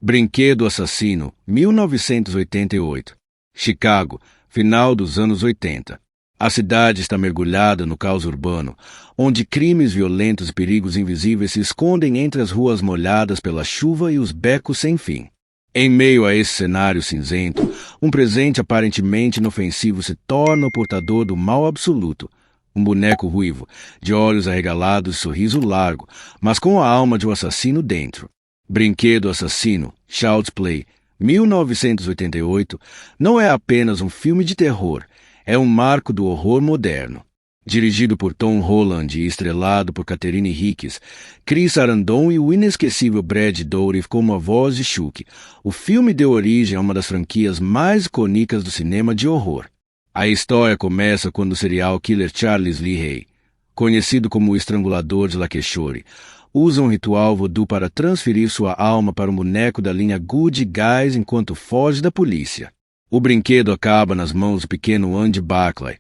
Brinquedo Assassino, 1988. Chicago, final dos anos 80. A cidade está mergulhada no caos urbano, onde crimes violentos e perigos invisíveis se escondem entre as ruas molhadas pela chuva e os becos sem fim. Em meio a esse cenário cinzento, um presente aparentemente inofensivo se torna o portador do mal absoluto. Um boneco ruivo, de olhos arregalados e sorriso largo, mas com a alma de um assassino dentro. Brinquedo Assassino, Child's Play, 1988, não é apenas um filme de terror, é um marco do horror moderno. Dirigido por Tom Holland e estrelado por Catherine Hicks, Chris Sarandon e o inesquecível Brad Dourif como a voz de Chuck, o filme deu origem a uma das franquias mais icônicas do cinema de horror. A história começa quando o serial killer Charles Lee Ray, conhecido como o Estrangulador de Lakeshore, usa um ritual voodoo para transferir sua alma para um boneco da linha Good Guys enquanto foge da polícia. O brinquedo acaba nas mãos do pequeno Andy Barclay,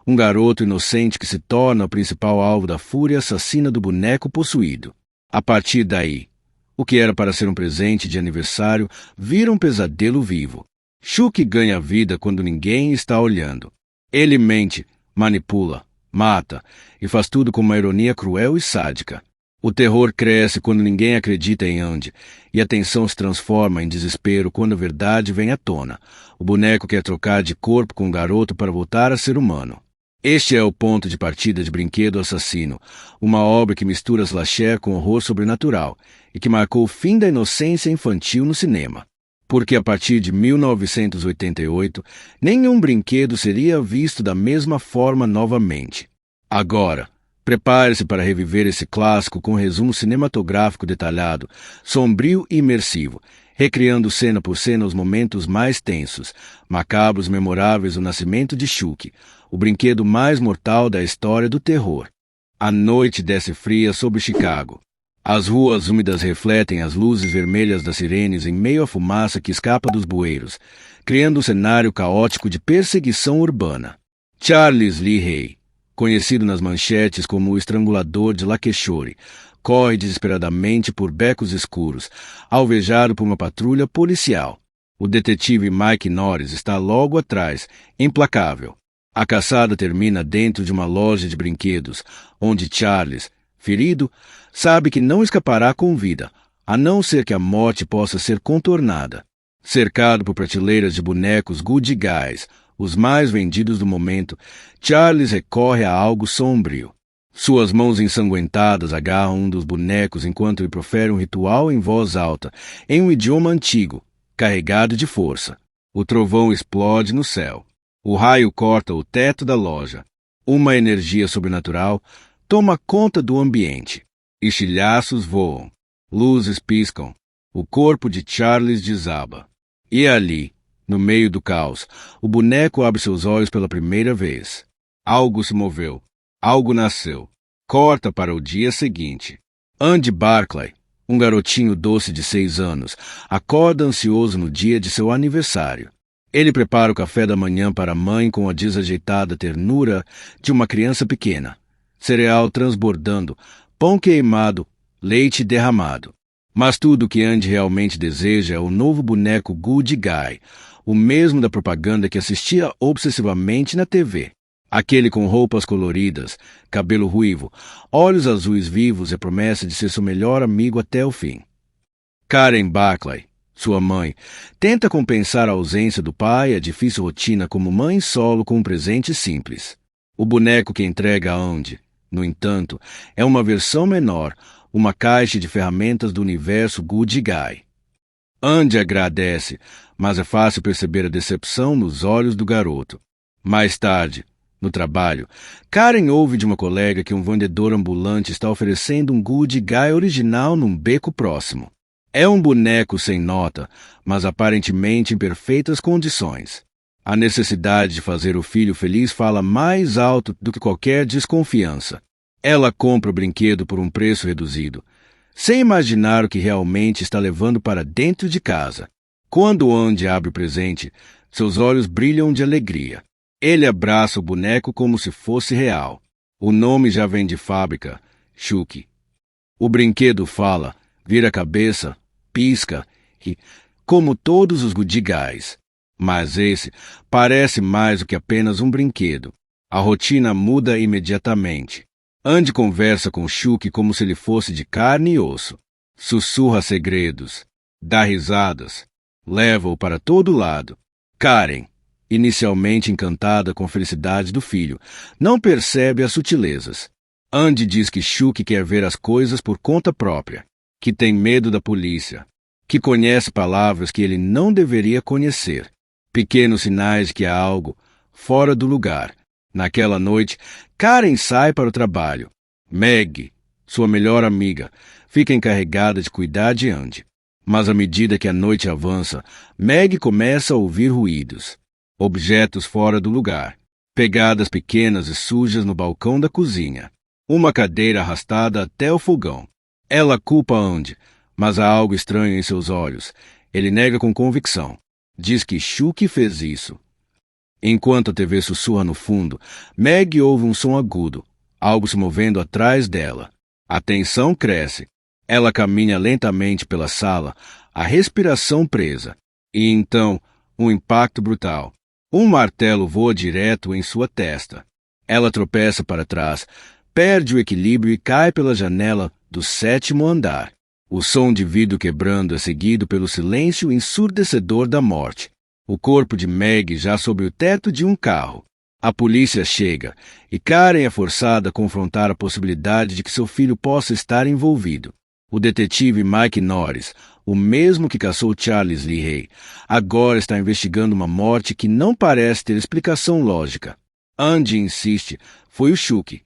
um garoto inocente que se torna o principal alvo da fúria assassina do boneco possuído. A partir daí, o que era para ser um presente de aniversário vira um pesadelo vivo. Chuck ganha vida quando ninguém está olhando. Ele mente, manipula, mata e faz tudo com uma ironia cruel e sádica. O terror cresce quando ninguém acredita em Andy, e a tensão se transforma em desespero quando a verdade vem à tona. O boneco quer trocar de corpo com o garoto para voltar a ser humano. Este é o ponto de partida de Brinquedo Assassino, uma obra que mistura slasher com horror sobrenatural e que marcou o fim da inocência infantil no cinema. Porque a partir de 1988, nenhum brinquedo seria visto da mesma forma novamente. Agora, prepare-se para reviver esse clássico com um resumo cinematográfico detalhado, sombrio e imersivo, recriando cena por cena os momentos mais tensos, macabros e memoráveis do nascimento de Chuck, o brinquedo mais mortal da história do terror. A noite desce fria sobre Chicago. As ruas úmidas refletem as luzes vermelhas das sirenes em meio à fumaça que escapa dos bueiros, criando um cenário caótico de perseguição urbana. Charles Lee Ray, conhecido nas manchetes como o Estrangulador de Lakeshore, corre desesperadamente por becos escuros, alvejado por uma patrulha policial. O detetive Mike Norris está logo atrás, implacável. A caçada termina dentro de uma loja de brinquedos, onde Charles, ferido, sabe que não escapará com vida, a não ser que a morte possa ser contornada. Cercado por prateleiras de bonecos Good Guys, os mais vendidos do momento, Charles recorre a algo sombrio. Suas mãos ensanguentadas agarram um dos bonecos enquanto ele profere um ritual em voz alta, em um idioma antigo, carregado de força. O trovão explode no céu. O raio corta o teto da loja. Uma energia sobrenatural toma conta do ambiente. Estilhaços voam. Luzes piscam. O corpo de Charles desaba. E ali, no meio do caos, o boneco abre seus olhos pela primeira vez. Algo se moveu. Algo nasceu. Corta para o dia seguinte. Andy Barclay, um garotinho doce de 6 anos, acorda ansioso no dia de seu aniversário. Ele prepara o café da manhã para a mãe com a desajeitada ternura de uma criança pequena. Cereal transbordando, pão queimado, leite derramado. Mas tudo o que Andy realmente deseja é o novo boneco Good Guy, o mesmo da propaganda que assistia obsessivamente na TV. Aquele com roupas coloridas, cabelo ruivo, olhos azuis vivos e a promessa de ser seu melhor amigo até o fim. Karen Barclay, sua mãe, tenta compensar a ausência do pai e a difícil rotina como mãe solo com um presente simples. O boneco que entrega a Andy, no entanto, é uma versão menor, uma caixa de ferramentas do universo Good Guy. Andy agradece, mas é fácil perceber a decepção nos olhos do garoto. Mais tarde, no trabalho, Karen ouve de uma colega que um vendedor ambulante está oferecendo um Good Guy original num beco próximo. É um boneco sem nota, mas aparentemente em perfeitas condições. A necessidade de fazer o filho feliz fala mais alto do que qualquer desconfiança. Ela compra o brinquedo por um preço reduzido, sem imaginar o que realmente está levando para dentro de casa. Quando Andy abre o presente, seus olhos brilham de alegria. Ele abraça o boneco como se fosse real. O nome já vem de fábrica, Chuck. O brinquedo fala, vira a cabeça, pisca e, como todos os Good Guys. Mas esse parece mais do que apenas um brinquedo. A rotina muda imediatamente. Andy conversa com Chuck como se ele fosse de carne e osso. Sussurra segredos. Dá risadas. Leva-o para todo lado. Karen, inicialmente encantada com a felicidade do filho, não percebe as sutilezas. Andy diz que Chuck quer ver as coisas por conta própria, que tem medo da polícia, que conhece palavras que ele não deveria conhecer. Pequenos sinais de que há algo fora do lugar. Naquela noite, Karen sai para o trabalho. Meg, sua melhor amiga, fica encarregada de cuidar de Andy. Mas à medida que a noite avança, Meg começa a ouvir ruídos. Objetos fora do lugar. Pegadas pequenas e sujas no balcão da cozinha. Uma cadeira arrastada até o fogão. Ela culpa Andy, mas há algo estranho em seus olhos. Ele nega com convicção. Diz que Chuck fez isso. Enquanto a TV sussurra no fundo, Meg ouve um som agudo, algo se movendo atrás dela. A tensão cresce. Ela caminha lentamente pela sala, a respiração presa. E então, um impacto brutal. Um martelo voa direto em sua testa. Ela tropeça para trás, perde o equilíbrio e cai pela janela do 7º andar. O som de vidro quebrando é seguido pelo silêncio ensurdecedor da morte. O corpo de Meg já sob o teto de um carro. A polícia chega e Karen é forçada a confrontar a possibilidade de que seu filho possa estar envolvido. O detetive Mike Norris, o mesmo que caçou Charles Lee Ray, agora está investigando uma morte que não parece ter explicação lógica. Andy insiste, foi o Chuck.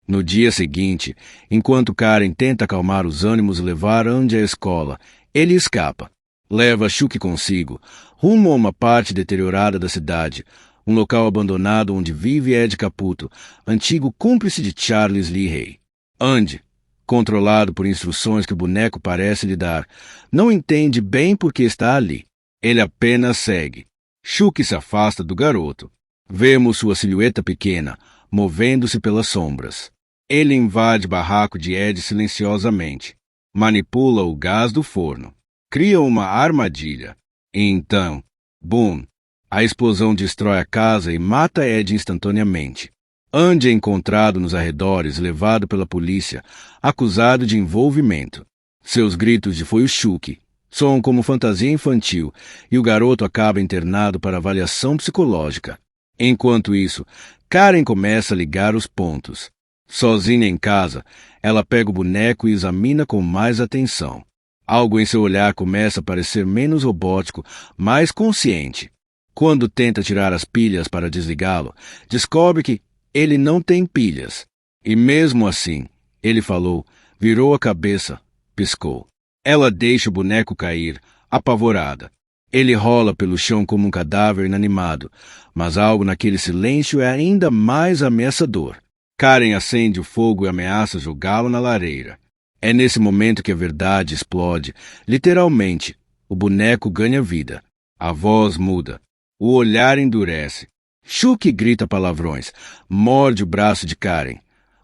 No dia seguinte, enquanto Karen tenta acalmar os ânimos e levar Andy à escola, ele escapa. Leva Chuck consigo, rumo a uma parte deteriorada da cidade, um local abandonado onde vive Ed Caputo, antigo cúmplice de Charles Lee Ray. Andy, controlado por instruções que o boneco parece lhe dar, não entende bem por que está ali. Ele apenas segue. Chuck se afasta do garoto. Vemos sua silhueta pequena, movendo-se pelas sombras. Ele invade o barraco de Ed silenciosamente. Manipula o gás do forno. Cria uma armadilha. E então, boom! A explosão destrói a casa e mata Ed instantaneamente. Andy é encontrado nos arredores, levado pela polícia, acusado de envolvimento. Seus gritos de "foi o Chuck" soam como fantasia infantil e o garoto acaba internado para avaliação psicológica. Enquanto isso, Karen começa a ligar os pontos. Sozinha em casa, ela pega o boneco e examina com mais atenção. Algo em seu olhar começa a parecer menos robótico, mais consciente. Quando tenta tirar as pilhas para desligá-lo, descobre que ele não tem pilhas. E mesmo assim, ele falou, virou a cabeça, piscou. Ela deixa o boneco cair, apavorada. Ele rola pelo chão como um cadáver inanimado, mas algo naquele silêncio é ainda mais ameaçador. Karen acende o fogo e ameaça jogá-lo na lareira. É nesse momento que a verdade explode. Literalmente, o boneco ganha vida. A voz muda. O olhar endurece. Chuck grita palavrões, morde o braço de Karen.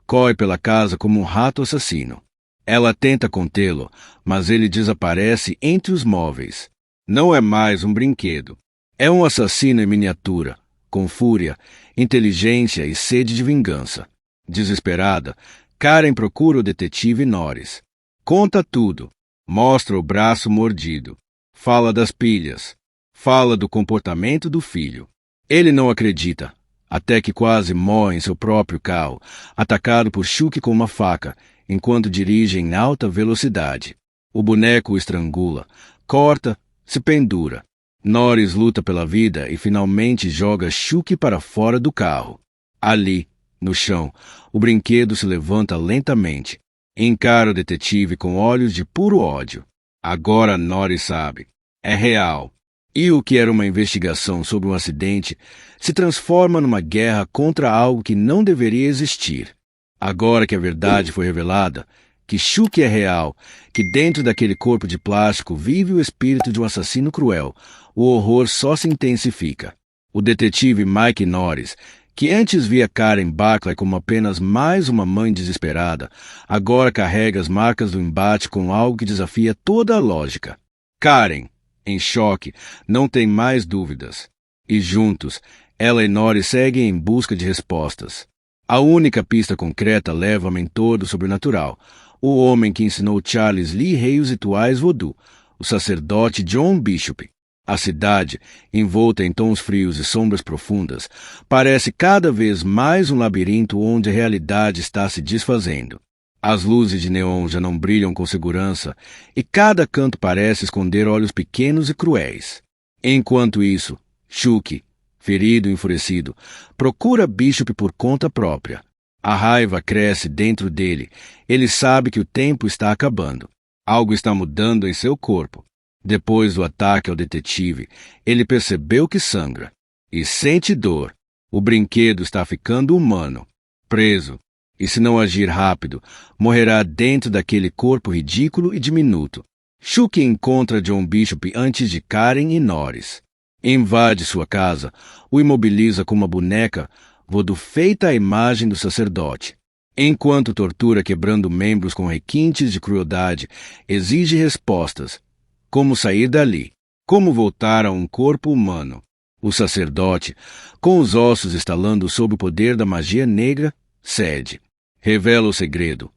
Corre pela casa como um rato assassino. Ela tenta contê-lo, mas ele desaparece entre os móveis. Não é mais um brinquedo. É um assassino em miniatura, com fúria, inteligência e sede de vingança. Desesperada, Karen procura o detetive Norris. Conta tudo. Mostra o braço mordido. Fala das pilhas. Fala do comportamento do filho. Ele não acredita, até que quase morre em seu próprio carro, atacado por Chuck com uma faca, enquanto dirige em alta velocidade. O boneco o estrangula, corta, se pendura. Norris luta pela vida e finalmente joga Chuck para fora do carro. Ali, no chão, o brinquedo se levanta lentamente. Encara o detetive com olhos de puro ódio. Agora Norris sabe. É real. E o que era uma investigação sobre um acidente se transforma numa guerra contra algo que não deveria existir. Agora que a verdade foi revelada, que Chuck é real, que dentro daquele corpo de plástico vive o espírito de um assassino cruel, o horror só se intensifica. O detetive Mike Norris, que antes via Karen Barclay como apenas mais uma mãe desesperada, agora carrega as marcas do embate com algo que desafia toda a lógica. Karen, em choque, não tem mais dúvidas. E juntos, ela e Nori seguem em busca de respostas. A única pista concreta leva ao mentor do sobrenatural, o homem que ensinou Charles Lee Ray os rituais voodoo, o sacerdote John Bishop. A cidade, envolta em tons frios e sombras profundas, parece cada vez mais um labirinto onde a realidade está se desfazendo. As luzes de neon já não brilham com segurança e cada canto parece esconder olhos pequenos e cruéis. Enquanto isso, Shuki, ferido e enfurecido, procura Bishop por conta própria. A raiva cresce dentro dele. Ele sabe que o tempo está acabando. Algo está mudando em seu corpo. Depois do ataque ao detetive, ele percebeu que sangra. E sente dor. O brinquedo está ficando humano. Preso. E se não agir rápido, morrerá dentro daquele corpo ridículo e diminuto. Shuki encontra John Bishop antes de Karen e Norris. Invade sua casa, o imobiliza com uma boneca voodoo feita à imagem do sacerdote. Enquanto tortura quebrando membros com requintes de crueldade, exige respostas. Como sair dali? Como voltar a um corpo humano? O sacerdote, com os ossos estalando sob o poder da magia negra, cede. Revela o segredo.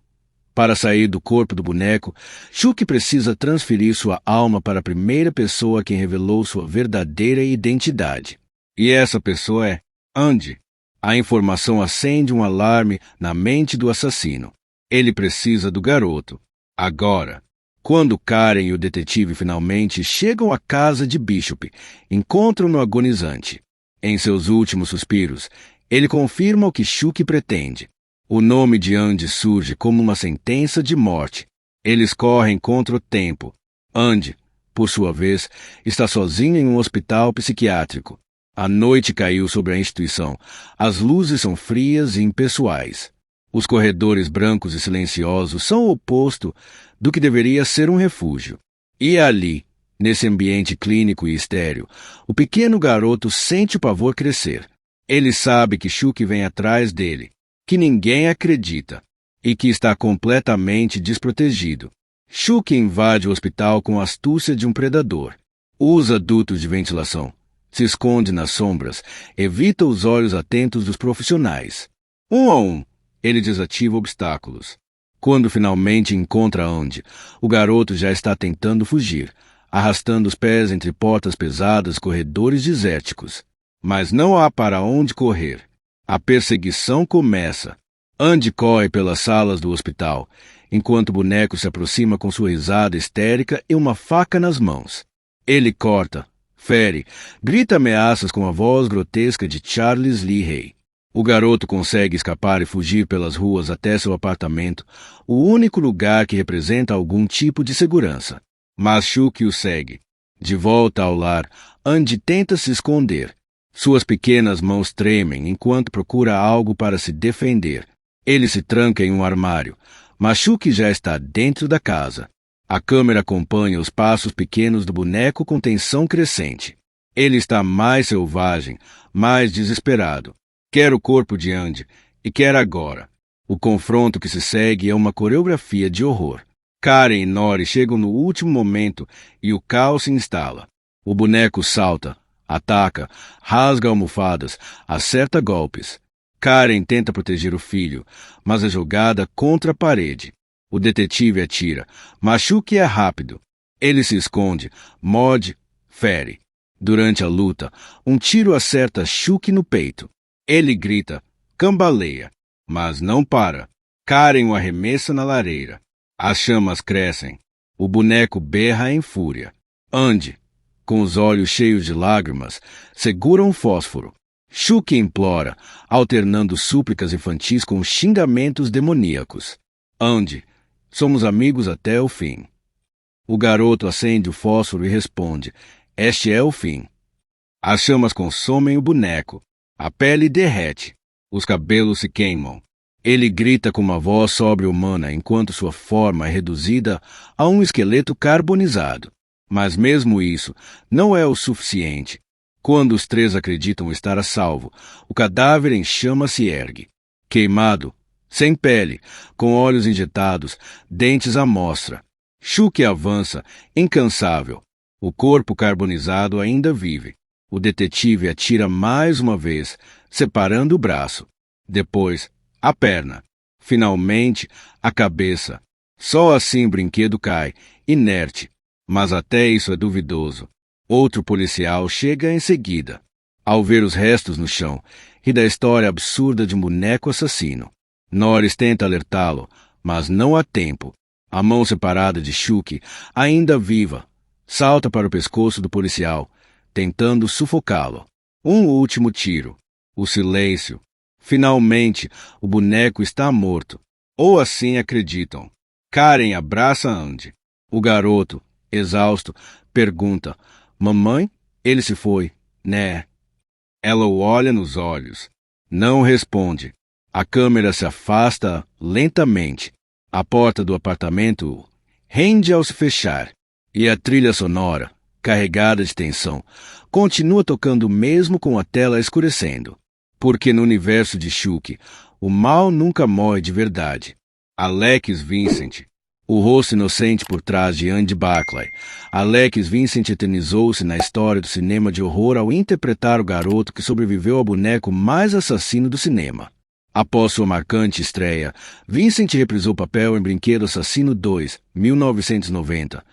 Para sair do corpo do boneco, Shuki precisa transferir sua alma para a primeira pessoa a quem revelou sua verdadeira identidade. E essa pessoa é Andy. A informação acende um alarme na mente do assassino. Ele precisa do garoto. Agora. Quando Karen e o detetive finalmente chegam à casa de Bishop, encontram-no agonizante. Em seus últimos suspiros, ele confirma o que Shuki pretende. O nome de Andy surge como uma sentença de morte. Eles correm contra o tempo. Andy, por sua vez, está sozinho em um hospital psiquiátrico. A noite caiu sobre a instituição. As luzes são frias e impessoais. Os corredores brancos e silenciosos são o oposto do que deveria ser um refúgio. E ali, nesse ambiente clínico e estéril, o pequeno garoto sente o pavor crescer. Ele sabe que Shuki vem atrás dele, que ninguém acredita e que está completamente desprotegido. Shuki invade o hospital com a astúcia de um predador. Usa dutos de ventilação, se esconde nas sombras, evita os olhos atentos dos profissionais. Um a um, ele desativa obstáculos. Quando finalmente encontra Andy, o garoto já está tentando fugir, arrastando os pés entre portas pesadas e corredores desérticos. Mas não há para onde correr. A perseguição começa. Andy corre pelas salas do hospital, enquanto o boneco se aproxima com sua risada histérica e uma faca nas mãos. Ele corta, fere, grita ameaças com a voz grotesca de Charles Lee Ray. O garoto consegue escapar e fugir pelas ruas até seu apartamento, o único lugar que representa algum tipo de segurança. Mas Shuki o segue. De volta ao lar, Andy tenta se esconder. Suas pequenas mãos tremem enquanto procura algo para se defender. Ele se tranca em um armário, mas Shuki já está dentro da casa. A câmera acompanha os passos pequenos do boneco com tensão crescente. Ele está mais selvagem, mais desesperado. Quer o corpo de Andy, e quer agora. O confronto que se segue é uma coreografia de horror. Karen e Nori chegam no último momento e o caos se instala. O boneco salta, ataca, rasga almofadas, acerta golpes. Karen tenta proteger o filho, mas é jogada contra a parede. O detetive atira, mas Shuki é rápido. Ele se esconde, morde, fere. Durante a luta, um tiro acerta Shuki no peito. Ele grita, cambaleia, mas não para. Karen o arremessa na lareira. As chamas crescem. O boneco berra em fúria. Andy, com os olhos cheios de lágrimas, segura um fósforo. Shuki implora, alternando súplicas infantis com xingamentos demoníacos. Andy, somos amigos até o fim. O garoto acende o fósforo e responde, este é o fim. As chamas consomem o boneco. A pele derrete. Os cabelos se queimam. Ele grita com uma voz sobre-humana enquanto sua forma é reduzida a um esqueleto carbonizado. Mas mesmo isso não é o suficiente. Quando os três acreditam estar a salvo, o cadáver em chamas se ergue. Queimado, sem pele, com olhos injetados, dentes à mostra. Shuki avança, incansável. O corpo carbonizado ainda vive. O detetive atira mais uma vez, separando o braço. Depois, a perna. Finalmente, a cabeça. Só assim o brinquedo cai, inerte. Mas até isso é duvidoso. Outro policial chega em seguida. Ao ver os restos no chão, ri da história absurda de um boneco assassino. Norris tenta alertá-lo, mas não há tempo. A mão separada de Chuck, ainda viva, salta para o pescoço do policial, tentando sufocá-lo. Um último tiro. O silêncio. Finalmente, o boneco está morto. Ou assim acreditam. Karen abraça Andy. O garoto, exausto, pergunta: Mamãe? Ele se foi, né? Ela o olha nos olhos. Não responde. A câmera se afasta lentamente. A porta do apartamento rende ao se fechar. E a trilha sonora, carregada de tensão, continua tocando mesmo com a tela escurecendo. Porque no universo de Chuck, o mal nunca morre de verdade. Alex Vincent, o rosto inocente por trás de Andy Barclay. Alex Vincent eternizou-se na história do cinema de horror ao interpretar o garoto que sobreviveu ao boneco mais assassino do cinema. Após sua marcante estreia, Vincent reprisou o papel em Brinquedo Assassino 2, 1990,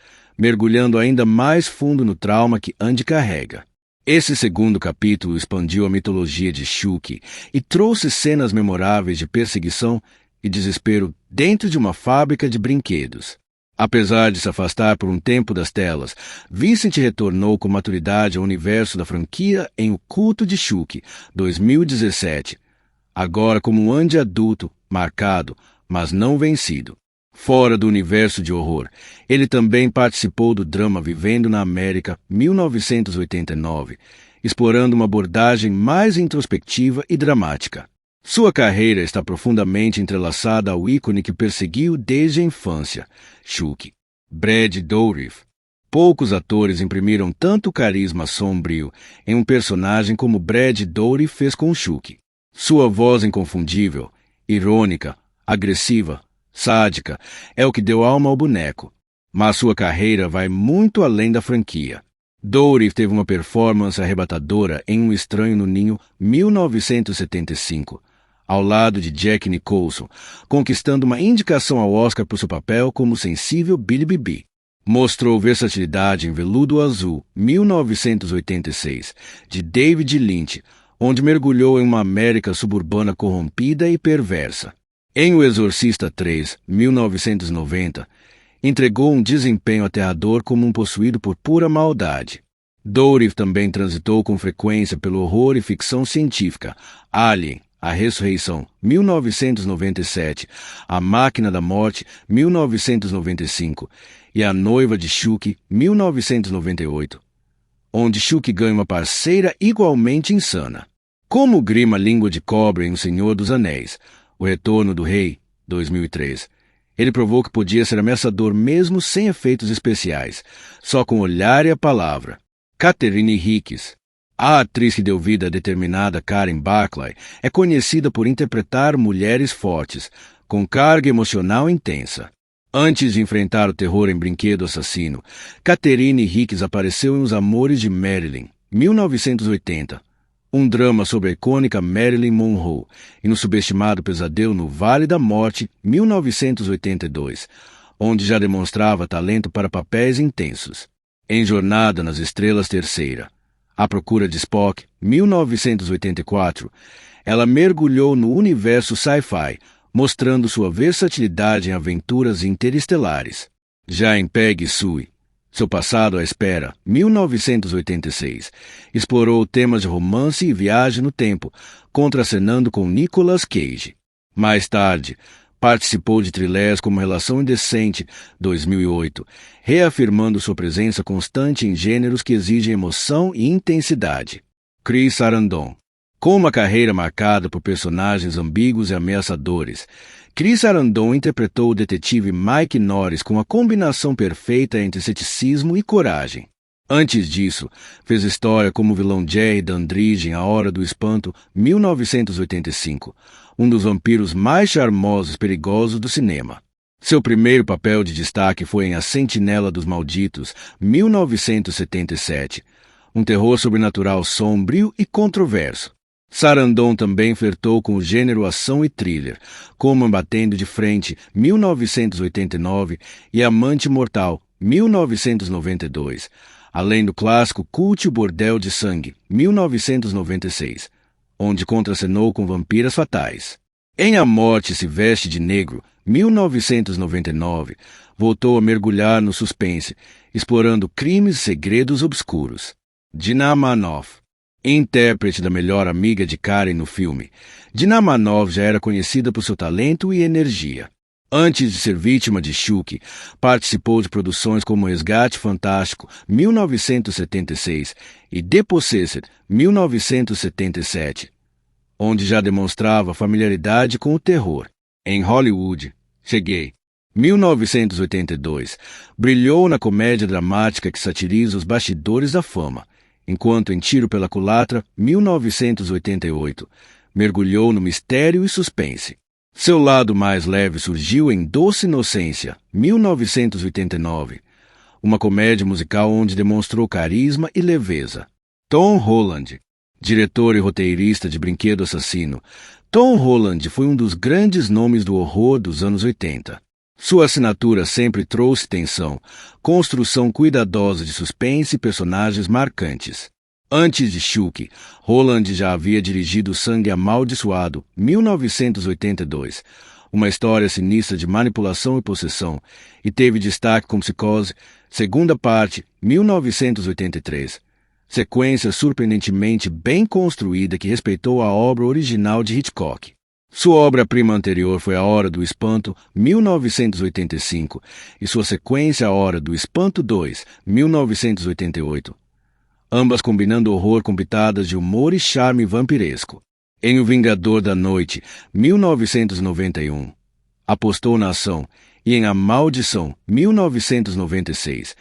mergulhando ainda mais fundo no trauma que Andy carrega. Esse segundo capítulo expandiu a mitologia de Chuck e trouxe cenas memoráveis de perseguição e desespero dentro de uma fábrica de brinquedos. Apesar de se afastar por um tempo das telas, Vincent retornou com maturidade ao universo da franquia em O Culto de Chuck, 2017, agora como um Andy adulto, marcado, mas não vencido. Fora do universo de horror, ele também participou do drama Vivendo na América, 1989, explorando uma abordagem mais introspectiva e dramática. Sua carreira está profundamente entrelaçada ao ícone que perseguiu desde a infância, Chuck, Brad Dourif. Poucos atores imprimiram tanto carisma sombrio em um personagem como Brad Dourif fez com Chuck. Sua voz inconfundível, irônica, agressiva, sádica, é o que deu alma ao boneco. Mas sua carreira vai muito além da franquia. Dourif teve uma performance arrebatadora em Um Estranho no Ninho, 1975, ao lado de Jack Nicholson, conquistando uma indicação ao Oscar por seu papel como sensível Billy Bibi. Mostrou versatilidade em Veludo Azul, 1986, de David Lynch, onde mergulhou em uma América suburbana corrompida e perversa. Em O Exorcista 3, 1990, entregou um desempenho aterrador como um possuído por pura maldade. Dourif também transitou com frequência pelo horror e ficção científica. Alien, A Ressurreição, 1997, A Máquina da Morte, 1995 e A Noiva de Chuck, 1998, onde Chuck ganha uma parceira igualmente insana. Como grima língua de cobra em O Senhor dos Anéis, O Retorno do Rei, 2003. Ele provou que podia ser ameaçador mesmo sem efeitos especiais, só com o olhar e a palavra. Catherine Hicks, a atriz que deu vida à determinada Karen Barclay, é conhecida por interpretar mulheres fortes, com carga emocional intensa. Antes de enfrentar o terror em Brinquedo Assassino, Catherine Hicks apareceu em Os Amores de Marilyn, 1980, um drama sobre a icônica Marilyn Monroe, e no subestimado Pesadelo no Vale da Morte, 1982, onde já demonstrava talento para papéis intensos. Em Jornada nas Estrelas Terceira, À Procura de Spock, 1984, ela mergulhou no universo sci-fi, mostrando sua versatilidade em aventuras interestelares. Já em Peggy Sue, Seu Passado à Espera, 1986, explorou temas de romance e viagem no tempo, contracenando com Nicolas Cage. Mais tarde, participou de thrillers como Relação Indecente, 2008, reafirmando sua presença constante em gêneros que exigem emoção e intensidade. Chris Sarandon. Com uma carreira marcada por personagens ambíguos e ameaçadores, Chris Sarandon interpretou o detetive Mike Norris com a combinação perfeita entre ceticismo e coragem. Antes disso, fez história como o vilão Jerry Dandridge em A Hora do Espanto, 1985, um dos vampiros mais charmosos e perigosos do cinema. Seu primeiro papel de destaque foi em A Sentinela dos Malditos, 1977, um terror sobrenatural sombrio e controverso. Sarandon também flertou com o gênero ação e thriller, como Batendo de Frente, 1989, e Amante Mortal, 1992, além do clássico Cult Bordel de Sangue, 1996, onde contracenou com Vampiras Fatais. Em A Morte se Veste de Negro, 1999, voltou a mergulhar no suspense, explorando crimes e segredos obscuros. Dinah Manoff, intérprete da melhor amiga de Karen no filme, Dinah Manoff já era conhecida por seu talento e energia. Antes de ser vítima de Chucky, participou de produções como Resgate Fantástico, 1976, e The Possessed, 1977, onde já demonstrava familiaridade com o terror. Em Hollywood, Cheguei, 1982, brilhou na comédia dramática que satiriza os bastidores da fama, enquanto em Tiro pela Culatra, 1988, mergulhou no mistério e suspense. Seu lado mais leve surgiu em Doce Inocência, 1989, uma comédia musical onde demonstrou carisma e leveza. Tom Holland, diretor e roteirista de Brinquedo Assassino, Tom Holland foi um dos grandes nomes do horror dos anos 80. Sua assinatura sempre trouxe tensão, construção cuidadosa de suspense e personagens marcantes. Antes de Chucky, Holland já havia dirigido Sangue Amaldiçoado, 1982, uma história sinistra de manipulação e possessão, e teve destaque com Psicose, segunda parte, 1983. Sequência surpreendentemente bem construída que respeitou a obra original de Hitchcock. Sua obra-prima anterior foi A Hora do Espanto, 1985, e sua sequência A Hora do Espanto 2, 1988. Ambas combinando horror com pitadas de humor e charme vampiresco. Em O Vingador da Noite, 1991, apostou na ação, e em A Maldição, 1996,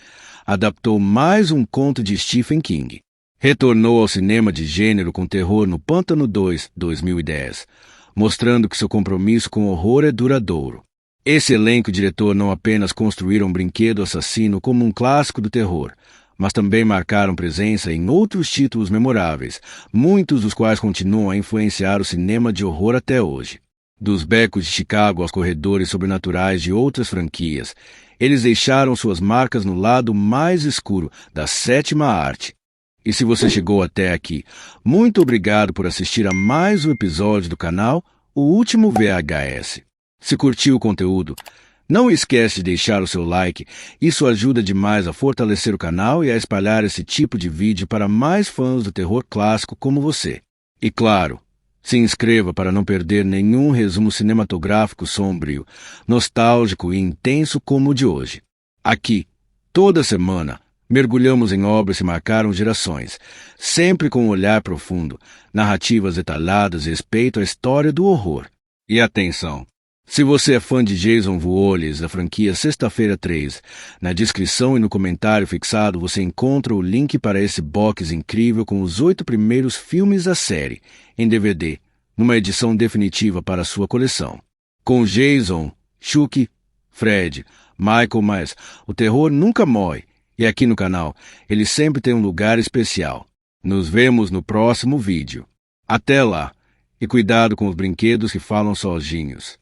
adaptou mais um conto de Stephen King. Retornou ao cinema de gênero com Terror no Pântano 2, 2010, mostrando que seu compromisso com o horror é duradouro. Esse elenco e diretor não apenas construíram Brinquedo Assassino como um clássico do terror, mas também marcaram presença em outros títulos memoráveis, muitos dos quais continuam a influenciar o cinema de horror até hoje. Dos becos de Chicago aos corredores sobrenaturais de outras franquias, eles deixaram suas marcas no lado mais escuro da sétima arte. E se você chegou até aqui, muito obrigado por assistir a mais um episódio do canal O Último VHS. Se curtiu o conteúdo, não esquece de deixar o seu like, isso ajuda demais a fortalecer o canal e a espalhar esse tipo de vídeo para mais fãs do terror clássico como você. E claro, se inscreva para não perder nenhum resumo cinematográfico sombrio, nostálgico e intenso como o de hoje. Aqui, toda semana, mergulhamos em obras que marcaram gerações, sempre com um olhar profundo, narrativas detalhadas e respeito à história do horror. E atenção! Se você é fã de Jason Voorhees da franquia Sexta-feira 3, na descrição e no comentário fixado você encontra o link para esse box incrível com os 8 primeiros filmes da série, em DVD, numa edição definitiva para a sua coleção. Com Jason, Chucky, Fred, Michael Myers, o terror nunca morre, e aqui no canal ele sempre tem um lugar especial. Nos vemos no próximo vídeo. Até lá, e cuidado com os brinquedos que falam sozinhos.